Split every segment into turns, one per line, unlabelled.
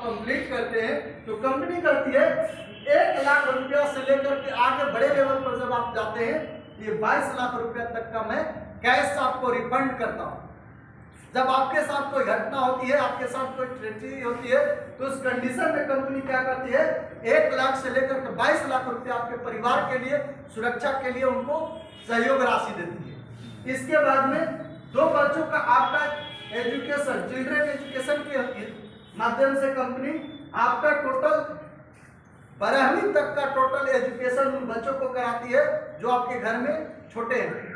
आप कंप्लीट करते हैं तो कंपनी करती है 1 लाख रुपया से लेकर के आगे बड़े लेवल पर जब आप जाते हैं ये 22 लाख रुपया तक का मैं कैश आपको रिफंड करता हूं। जब आपके साथ कोई घटना होती है, आपके साथ कोई ट्रेजेडी होती है, तो उस कंडीशन में कंपनी क्या करती है 1 लाख से लेकर के 22 लाख रुपया आपके परिवार के लिए, सुरक्षा के लिए उनको सहयोग राशि देती है। इसके बाद में 2 बच्चों का आपका एजुकेशन, चिल्ड्रन एजुकेशन के माध्यम से कंपनी आपका टोटल 12वीं तक का टोटल एजुकेशन उन बच्चों को कराती है जो आपके घर में छोटे हैं।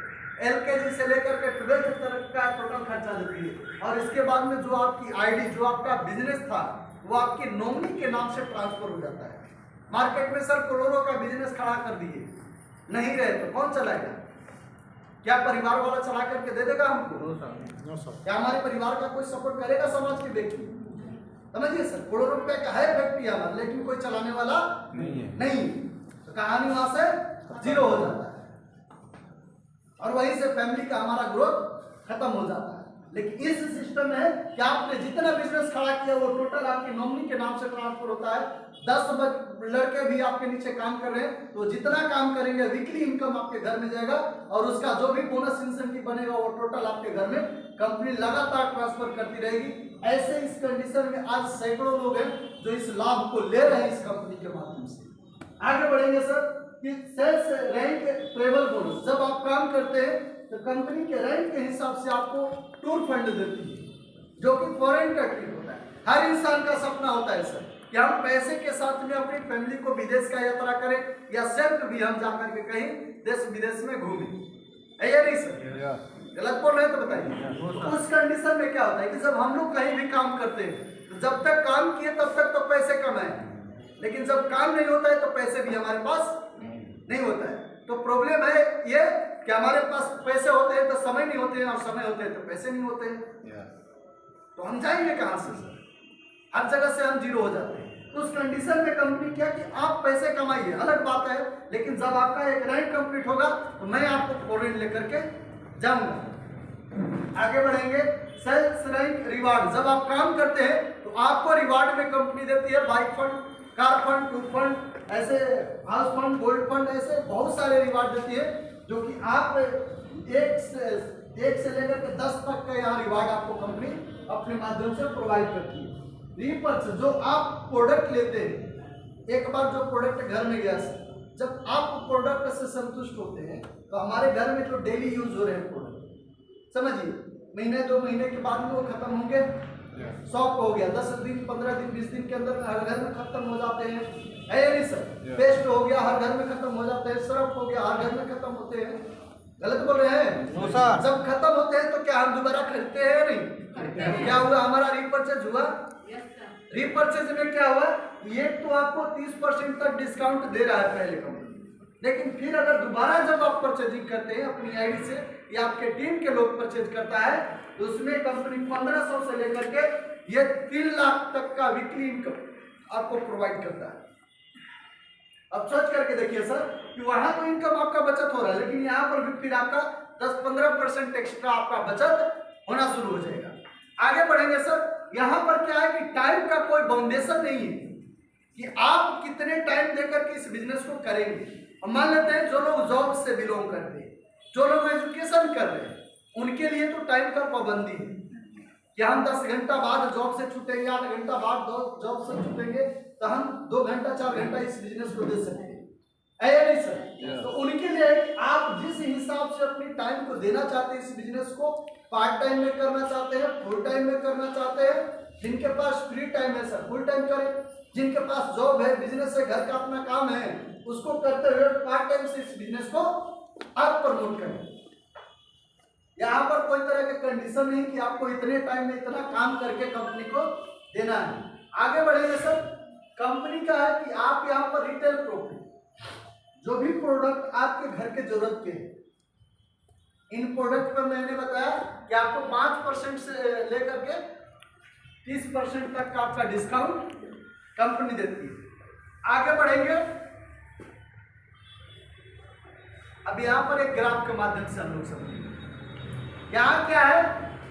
LKG से लेकर के 12th तक का टोटल खर्चा देती है। और इसके बाद में जो आपकी आईडी, जो आपका बिजनेस था, वो आपकी नॉमिनी के नाम से ट्रांसफर हो जाता है। मार्केट में सर करोड़ों का बिजनेस खड़ा कर दिए, नहीं रहे तो कौन चलाएगा? क्या परिवार वाला चला करके दे देगा हमको? क्या हमारे परिवार का कोई सपोर्ट करेगा? समाज के व्यक्ति समझिए सर, करोड़ों रुपए का है व्यक्ति हमारा, लेकिन कोई चलाने वाला नहीं। तो कहानी वहां से जीरो हो जाता है और वहीं से फैमिली का हमारा ग्रोथ खत्म हो जाता है। लेकिन इस सिस्टम में है कि आपने जितना बिजनेस खड़ा किया वो टोटल आपकी नॉमिनी के नाम से ट्रांसफर होता है। 10 लड़के भी आपके नीचे काम कर रहे हैं तो जितना काम करेंगे वीकली इनकम आपके घर में जाएगा और उसका जो भी बोनस इंसेंटिव बनेगा वो टोटल आपके घर में कंपनी लगातार ट्रांसफर करती रहेगी। ऐसे इस कंडीशन में आज सैकड़ों लोग हैं जो इस लाभ को ले रहे हैं इस कंपनी के माध्यम से। आगे बढ़ेंगे सर कि सेल्स रैंक ट्रेवल बोनस, जब आप काम करते हैं तो कंपनी के रैंक के हिसाब से आपको टूर फंड देती है जो कि फॉरेन का ट्रिप होता है। हर इंसान का सपना होता है सर कि हम पैसे के साथ में अपनी फैमिली को विदेश का यात्रा करें या सेल्फ भी हम जाकर के कहीं देश विदेश में घूमें, है या नहीं सर? गलत बोल रहे हैं तो बताइए। उस कंडीशन में क्या होता है कि जब हम लोग कहीं भी काम करते हैं तो जब तक काम किए तब तक तो पैसे कमाए, लेकिन जब काम नहीं होता है तो पैसे भी हमारे पास नहीं होता है। तो प्रॉब्लम है ये कि हमारे पास पैसे होते हैं तो समय नहीं होते हैं और समय होते हैं तो पैसे नहीं होते हैं। तो हम जाएंगे कहां से सर? हर जगह से हम जीरो हो जाते हैं। तो उस कंडीशन में कंपनी क्या कि आप पैसे कमाइए, अलग बात है, लेकिन जब आपका एक रैंक कंप्लीट होगा तो मैं आपको फॉरेन लेकर के जाऊंगा। आगे बढ़ेंगे सेल्स रैंक रिवार्ड, जब आप काम करते हैं तो आपको रिवार्ड में कंपनी देती है bike fund, car fund, tour fund, ऐसे हाउस फंड, गोल्ड फंड, ऐसे बहुत सारे रिवार्ड देती है जो कि आप 1 से लेकर के 10 तक का यहाँ रिवार्ड आपको कंपनी अपने माध्यम से प्रोवाइड करती है। रीपर्चेज, जो आप प्रोडक्ट लेते हैं, एक बार जो प्रोडक्ट घर में गया सर, जब आप प्रोडक्ट से संतुष्ट होते हैं तो हमारे घर में जो डेली यूज हो रहे हैं प्रोडक्ट, समझिए महीने 2 महीने के बाद में वो खत्म होंगे, शॉप हो गया 10 दिन 15 दिन 20 दिन के अंदर हर घर में खत्म हो जाते हैं, है या नहीं सर? पेस्ट हो गया हर घर में खत्म हो जाते हैं, सर्फ हो गया हर घर में खत्म होते हैं। गलत बोल रहे हैं? जब खत्म होते हैं तो क्या हम दोबारा खरीदते हैं या नहीं? क्या हुआ? हमारा रिपर्चेज हुआ। रिपर्चेज में क्या हुआ? ये तो आपको 30% तक डिस्काउंट दे रहा है पहले कंपनी, लेकिन फिर अगर दोबारा जब आप परचेजिंग करते हैं अपनी आईडी से या आपके टीम के लोग परचेज करता है तो उसमें कंपनी 1500 से लेकर के ये 3 लाख तक का वीकली इनकम आपको प्रोवाइड करता है। अब सोच करके देखिए सर कि वहां तो इनकम आपका बचत हो रहा है, लेकिन यहाँ पर भी फिर आपका 10-15% एक्स्ट्रा आपका बचत होना शुरू हो जाएगा। आगे बढ़ेंगे सर, यहाँ पर क्या है कि टाइम का कोई बाउंडेशन नहीं है कि आप कितने टाइम देकर के इस बिजनेस को करेंगे। मान लेते हैं जो लोग जॉब से बिलोंग करते हैं, जो लोग एजुकेशन कर रहे हैं, उनके लिए तो टाइम का पाबंदी है कि हम 10 घंटा बाद जॉब से छूटेंगे, 8 घंटा बाद जॉब से छूटेंगे तो हम 2 घंटा 4 घंटा इस बिजनेस को दे सकेंगे, है या नहीं सर? तो उनके लिए आप जिस हिसाब से अपनी टाइम को देना चाहते हैं इस बिजनेस को, पार्ट टाइम में करना चाहते हैं, फुल टाइम में करना चाहते हैं, जिनके पास फ्री टाइम है सर फुल टाइम करें, जिनके पास जॉब है, बिजनेस है, घर का अपना काम है, उसको करते हुए पार्ट टाइम से इस बिजनेस को आप प्रमोट करें। यहाँ पर कोई तरह के कंडीशन नहीं कि आपको इतने टाइम में इतना काम करके कंपनी को देना है। आगे बढ़ेंगे सर, कंपनी का है कि आप यहाँ पर रिटेल प्रॉफिट, जो भी प्रोडक्ट आपके घर के जरूरत के हैं, इन प्रोडक्ट पर मैंने बताया कि आपको 5% से लेकर के 30% तक का आपका डिस्काउंट कंपनी देती है। आगे बढ़ेंगे, अब यहाँ पर एक ग्राफ के माध्यम से हम लोग समझेंगे। यहाँ क्या है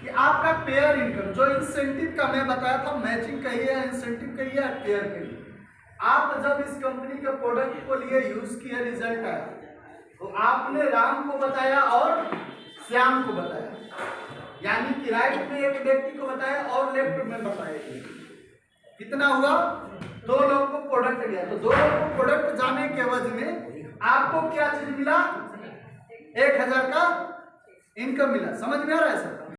कि आपका पेयर इनकम, जो इंसेंटिव का मैं बताया था, मैचिंग कहिए या इंसेंटिव कहिए या पेयर कहिए, आप जब इस कंपनी के प्रोडक्ट को लिए यूज किए, रिजल्ट आया, तो आपने राम को बताया और श्याम को बताया, यानी कि राइट में एक व्यक्ति को बताया और लेफ्ट में बताया। कितना हुआ? 2 लोग को प्रोडक्ट गया, तो 2 लोग को प्रोडक्ट जाने के एवज में आपको क्या चीज मिला? 1000 का इनकम मिला। समझ में आ रहा है सर?